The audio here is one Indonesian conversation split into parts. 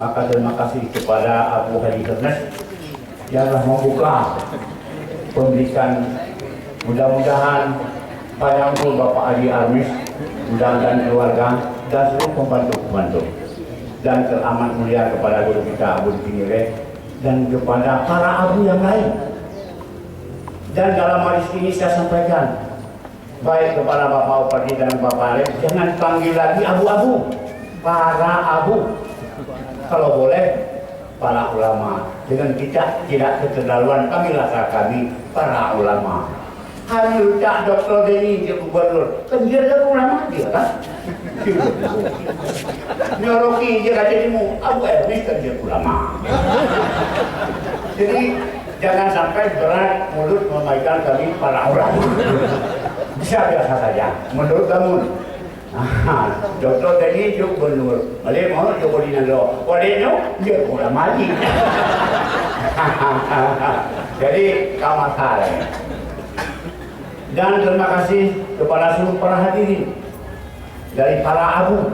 Maka terima kasih kepada Abu Haji Ernest yang telah membuka pendidikan. Mudah-mudahan Payangku Bapak Adi Armis dan keluarga dan seluruh pembantu-pembantu dan teramat mulia kepada guru kita Abu Dinire dan kepada para abu yang lain. Dan dalam hadis ini saya sampaikan baik kepada Bapak Upati dan Bapak Alek, jangan panggil lagi abu-abu, para abu. Kalau boleh para ulama, dengan kita tidak keterlaluan, panggillah kami para ulama. Hanya tak Dr. Denny dia gubernur, kan dia adalah ulama dia kan? Nyoroki dia kata dimu, Abu Erwis kan dia ulama. Jadi jangan sampai berat mulut memaikan kami para ulama. Bisa biasa saja, menurut kamu. Dr. Denny juga gubernur, boleh mau juga di nalo, boleh no, dia ulama lagi. Jadi kamu salah. Dan terima kasih kepada seluruh para hadirin dari para abu.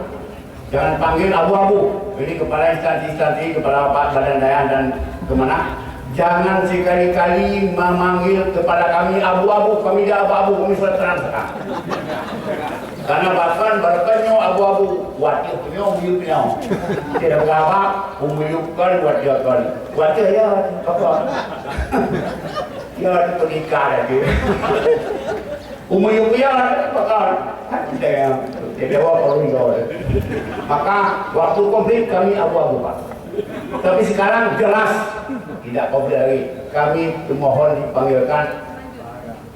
Jangan panggil abu-abu. Jadi kepada instansi-instansi, kepada Pak Badan Daya dan kemana. Jangan sekali-kali memanggil kepada kami abu-abu. Kami tidak abu-abu, kami sudah terang sekarang. Karena bahkan berkenyo abu-abu. Wajah punya, umiyuk punya. Tidak berapa, umiyukkan wajah kan. Wajah ya, apa? Ya, itu nikah lagi. Umur ya, bakal tidak apa-apa. Maka waktu konflik kami abu-abu Pak. Tapi sekarang jelas tidak konflik lagi. Kami mohon dipanggilkan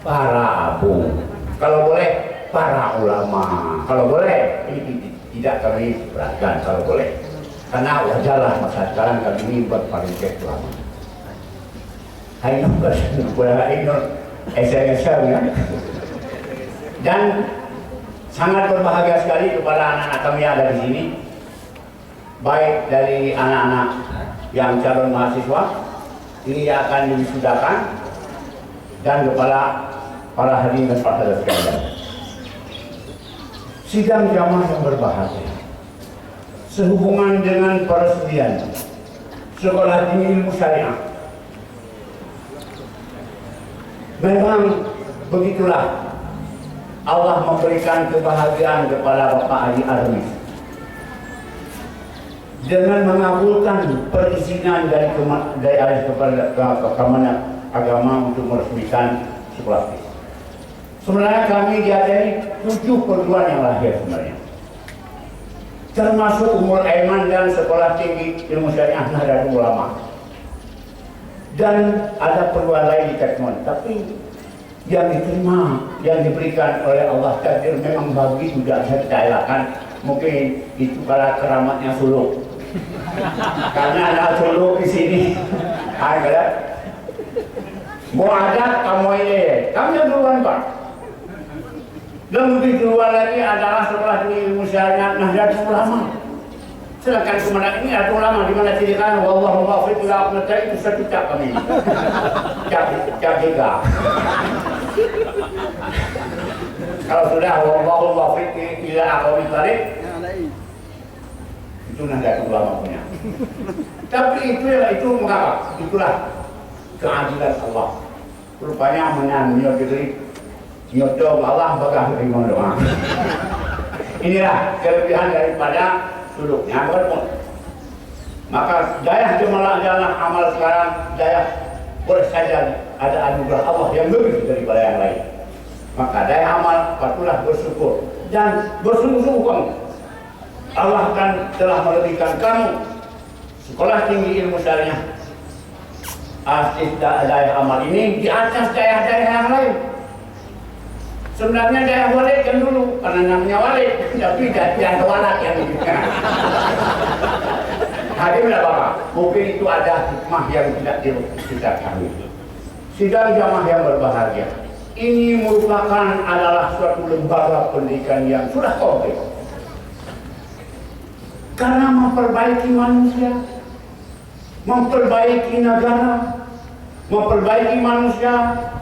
para abu. Kalau boleh para ulama. Kalau boleh ini tidak kami beratkan kalau boleh. Karena wajarlah masa sekarang kami ini berpaling ulama. Hai nomor SNS ya. Dan sangat berbahagia sekali kepada anak-anak kami yang ada di sini, baik dari anak-anak yang calon mahasiswa ini akan diwisudakan dan kepada para hadirin dan para hadirat sekalian. Sidang jamaah yang berbahagia sehubungan dengan peresmian Sekolah Tinggi Ilmu Syariah. Memang begitulah Allah memberikan kebahagiaan kepada Bapak Adi Armis dengan mengabulkan perizinan dari Kementerian Agama untuk meresmikan sekolah tinggi. Sebenarnya kami diadani 7 perguruan yang lahir sebenarnya, termasuk Ummul Aiman dan Sekolah Tinggi Ilmu Syariah Nahdlatul Ulama. Dan ada perguruan lain di Tekmon, tapi yang diterima, yang diberikan oleh Allah takdir memang bagi juga saya tidak elakkan. Mungkin itu karena keramatnya suluk. Karena ada suluk di sini. Ada. Mau ada kamu ini, kamu yang duluan Pak. Dan lebih duluan lagi adalah Sekolah Tinggi Ilmu Syariah Nahdlatul Ulama. Sedangkan kemenangan ini ada ulama di mana dirikan wallahu muwaffiq ila aqwamit itu satu cap kami. Cap tiga. Kalau sudah wallahu muwaffiq ila aqwamit itu Nahdlatul Ulama punya. Tapi itu mengapa? Itulah keadilan Allah. Rupanya menyanyut diri nyodong Allah bakal terima doa. Inilah kelebihan daripada suluknya berpun. Maka daya jemalah adalah amal sekarang, daya boleh saja ada anugerah Allah yang lebih daripada yang lain. Maka daya amal patutlah bersyukur dan bersungguh-sungguh kamu. Allah kan telah melebihkan kamu Sekolah Tinggi Ilmu Syariah asis daya amal ini di atas daya-daya yang lain. Sebenarnya daya walid kan dulu, karena namanya walid, tapi tidak walad yang diberikan. Hadir tidak Bapak, mungkin itu ada hikmah yang tidak kita ketahui. Sidang jamaah yang berbahagia, ini merupakan adalah suatu lembaga pendidikan yang sudah komplit. Karena memperbaiki manusia, memperbaiki negara, memperbaiki manusia,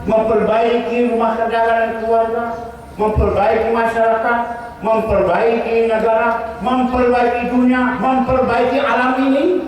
memperbaiki rumah tangga dan keluarga, memperbaiki masyarakat, memperbaiki negara, memperbaiki dunia, memperbaiki alam ini.